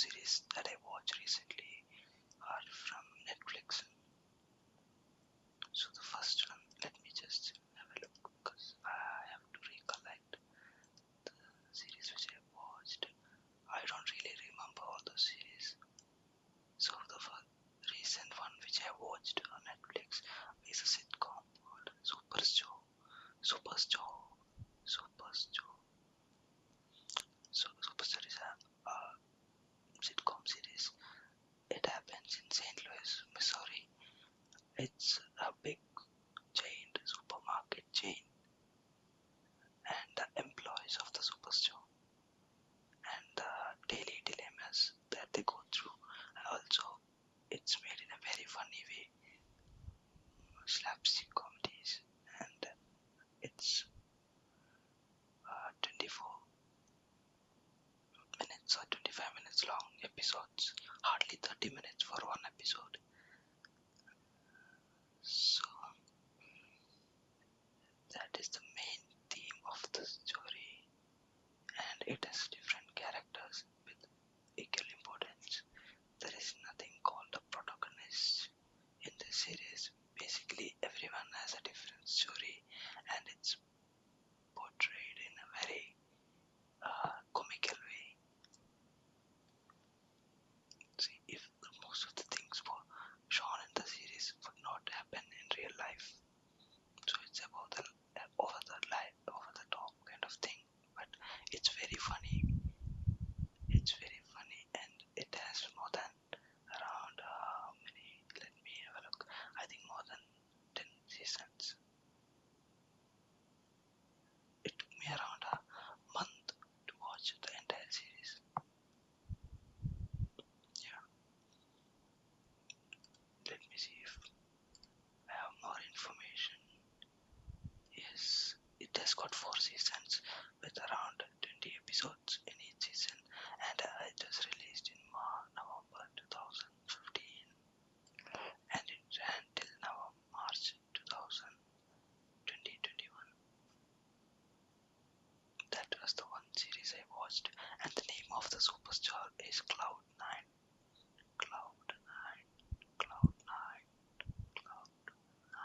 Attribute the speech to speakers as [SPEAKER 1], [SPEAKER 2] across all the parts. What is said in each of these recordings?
[SPEAKER 1] series that I watched recently are from Netflix. So the first one, let me just have a look because I have to recollect the series which I watched. I don't really remember all the series. So the first recent one which I watched on Netflix is a sitcom called Superstore. Superstore. So Superstore is a sitcom series. It happens in St. Louis, Missouri. It's a big chain, supermarket chain, and the employees of the superstore and the daily dilemmas that they go through. Also, it's made in a very funny way, slapstick comedies, and it's 24 minutes or 25 minutes long episodes, hardly 30 minutes for one episode. So that is the main theme of the story, and it has different characters with equal importance. There is nothing called a protagonist in this series. Basically, everyone has a different story, and it's portrayed in a very comical way. See, if most of the things were shown in the series would not happen in real life, so it's about the over the top kind of thing. But it's very funny. It's very funny, and it has more than around how many? Let me have a look. I think more than 10 seasons. It took me around a month to watch the entire series. Yeah. Let me see if I have more information. Yes, it has got 4 seasons with around 20 episodes in each season, and it was released in November 2015, and it ran till now March 2021. That was the one series I watched, and the name of the superstar is Cloud9. Cloud9. Cloud9. Cloud9.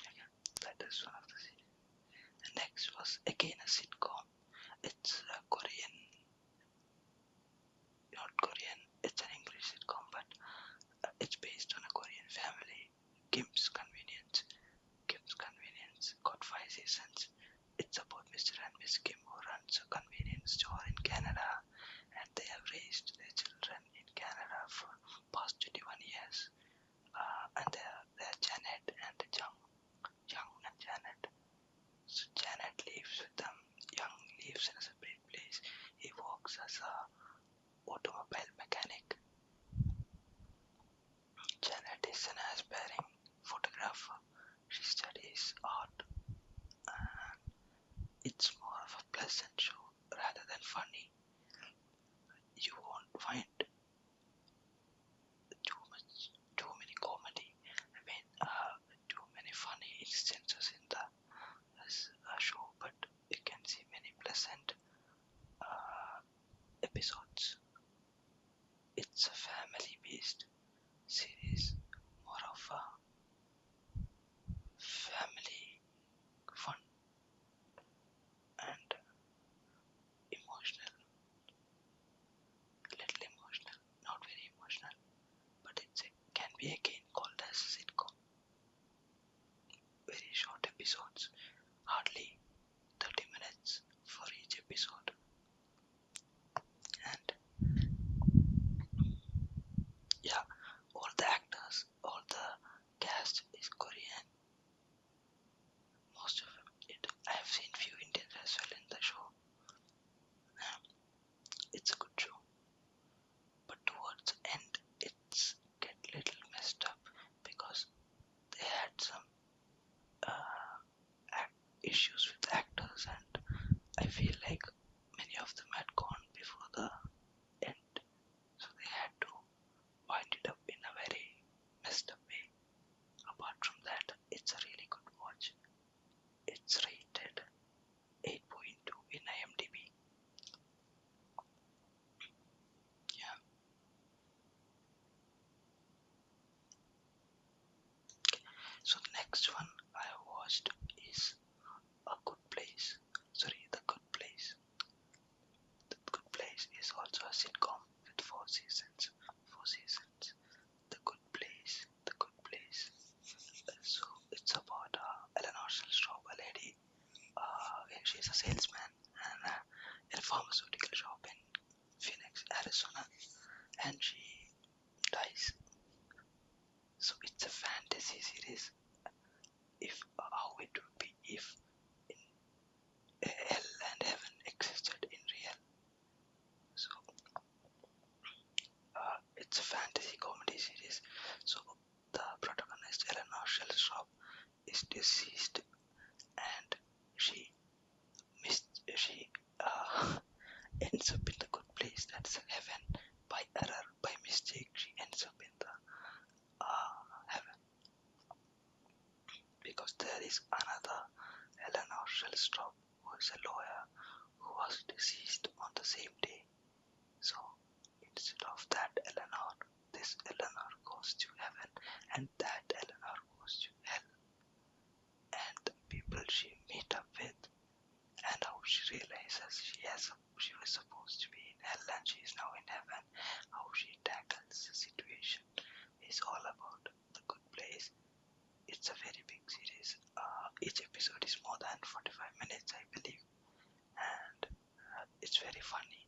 [SPEAKER 1] Okay, that is one of the series. The next was again a sitcom. It's a Korean, not Korean, it's an English sitcom, but it's based on a Korean family. Kim's Convenience. Kim's Convenience got 5 seasons. It's about Mr. and Miss Kim who runs a convenience store in Canada, and they have raised their children in Canada for past 21 years. And they're Janet and Young and Janet. So Janet lives with them. Young lives in a separate place. He works as a automobile mechanic. Janet is an aspiring photographer. She studies art, and it's more of a pleasant show rather than funny. You won't find too many comedy. I mean, too many funny instances in the show, but you can see many pleasant episodes. It's a family-based series, more of a family fun and emotional, little emotional, not very emotional, but can be again called as a sitcom. Very short episodes, hardly 30 minutes for each episode. And yeah, all the actors, all the cast is Korean. Most of it. I have seen few Indians as well in the show. It's a good show, but towards the end, it's get little messed next one I watched is A Good Place. Sorry, The Good Place. The Good Place is also a sitcom with 4 seasons. 4 seasons. The Good Place. The Good Place. So it's about Eleanor Shellstrop, a lady. She's a salesman and in a pharmaceutical shop in Phoenix, Arizona, and she dies. So it's a fantasy series. If how it would be if hell and heaven existed in real. So it's a fantasy comedy series. So the protagonist Eleanor Shellstrop is deceased, and she she ends up in the good place, that's heaven. By error, by mistake, she ends up in the heaven because there is another Eleanor Shellstrop who is a lawyer who was deceased on the same day. So instead of that Eleanor, this Eleanor goes to heaven and that Eleanor goes to hell. And the people she meet up with and how she realizes she was supposed to be in hell and she is now in heaven, how she tackles the situation is all about The Good Place. It's a very big series. Each episode is more than 45 minutes, I believe, and it's very funny.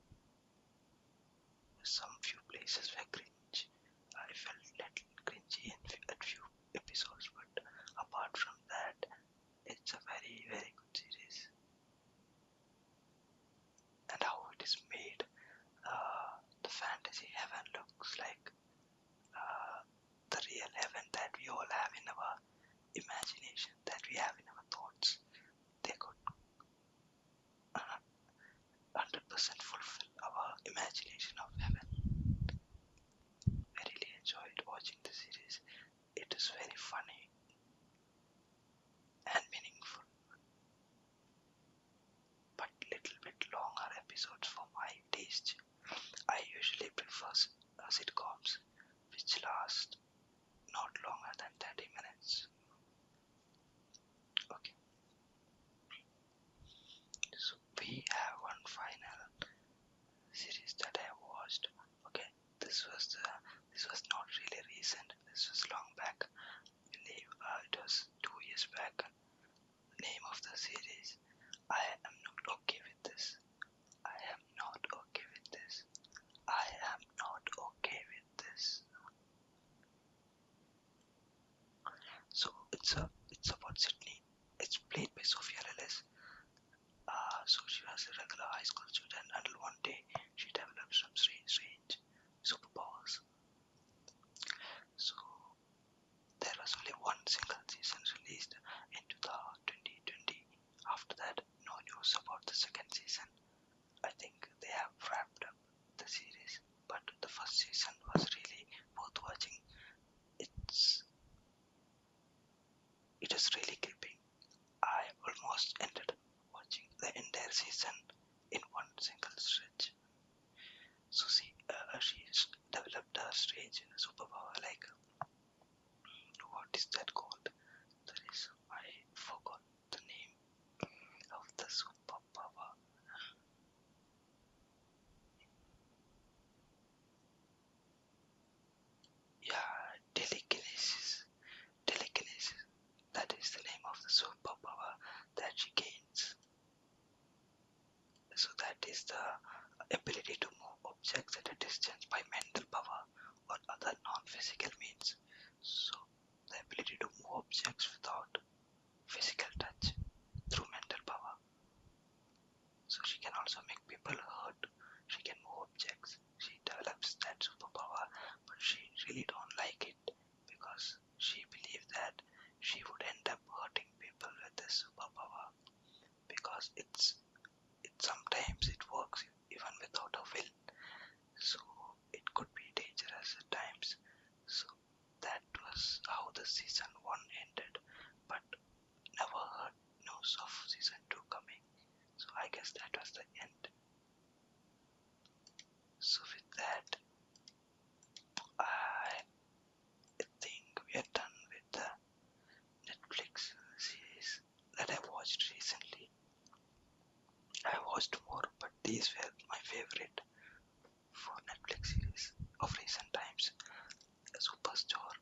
[SPEAKER 1] Some few places were cringe. I felt little cringy in a few episodes, but apart from that, it's a very, very good series. And how it is made, the fantasy heaven looks like the real heaven that we all have in our imagination, that we have in our thoughts. They could 100% fulfill our imagination of heaven. I really enjoyed watching the series. It is very funny and meaningful, but little bit longer episodes for my taste. I usually prefer sitcoms which last not longer than 30 minutes. Okay, so we have one final series that I watched. Okay, this was not really recent. This was long back. I believe it was 2 years back. The name of the series. I am not okay with this. I am not okay with this. I am not okay with this. So it's about Sydney. It's played by Sophia Lillis. So she was a regular high school student until one day she developed some strange superpowers. So there was only one single season released into the 2020. After that, no news about the second season. I think they have wrapped up the series, but the first season was really worth watching. It is really gripping. I almost ended watching the entire season in one single stretch. So see, she's developed a strange superpower like what is that called? I forgot the name of the superpower. Yeah, telekinesis. Telekinesis. That is the name of the superpower that she gains. So that is the ability to move objects at a distance by mental power or other non-physical means. So the ability to move objects without physical touch through mental power. So she can also make people hurt. She can move objects. She develops that superpower, but she really don't like it because she believes that she would end up hurting people with this superpower because it sometimes it works even without a will. So it could be dangerous at times. So that was how the season 1 ended, but never favorite for Netflix series of recent times. Superstore,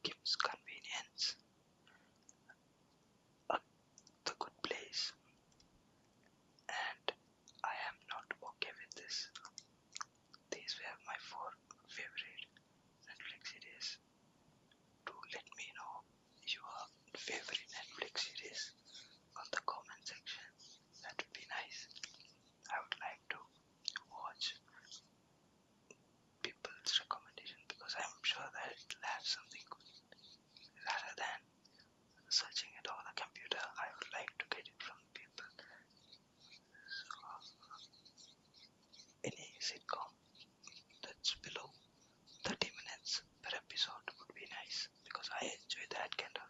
[SPEAKER 1] Kim's Convenience, uh, The Good Place, and I am not okay with this. These were my four favorite Netflix series. Do let me know your favorite Netflix series on the comment section. That would be nice. I would like to watch people's recommendation because I'm sure that it will have something good. Rather than searching it on the computer, I would like to get it from people. So, any sitcom that's below 30 minutes per episode would be nice because I enjoy that kind of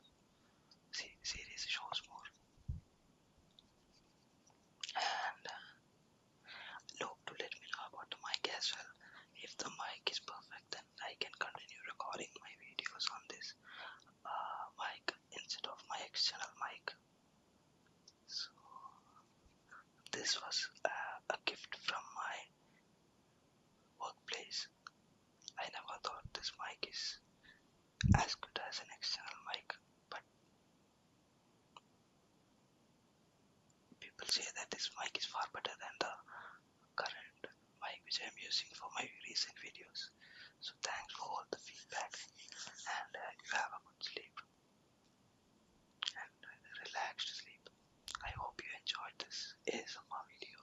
[SPEAKER 1] series shows more. And look to let me know about the mic as well. If the mic is perfect, then I can continue recording my videos on this mic instead of my external mic. So this was a gift from my workplace. I never thought this mic is as good as an external mic, but people say that this mic is far better than the current mic which I'm using for my recent videos. So thanks for all the feedback, and you have a good sleep and relaxed sleep. I hope you enjoyed this ASMR video.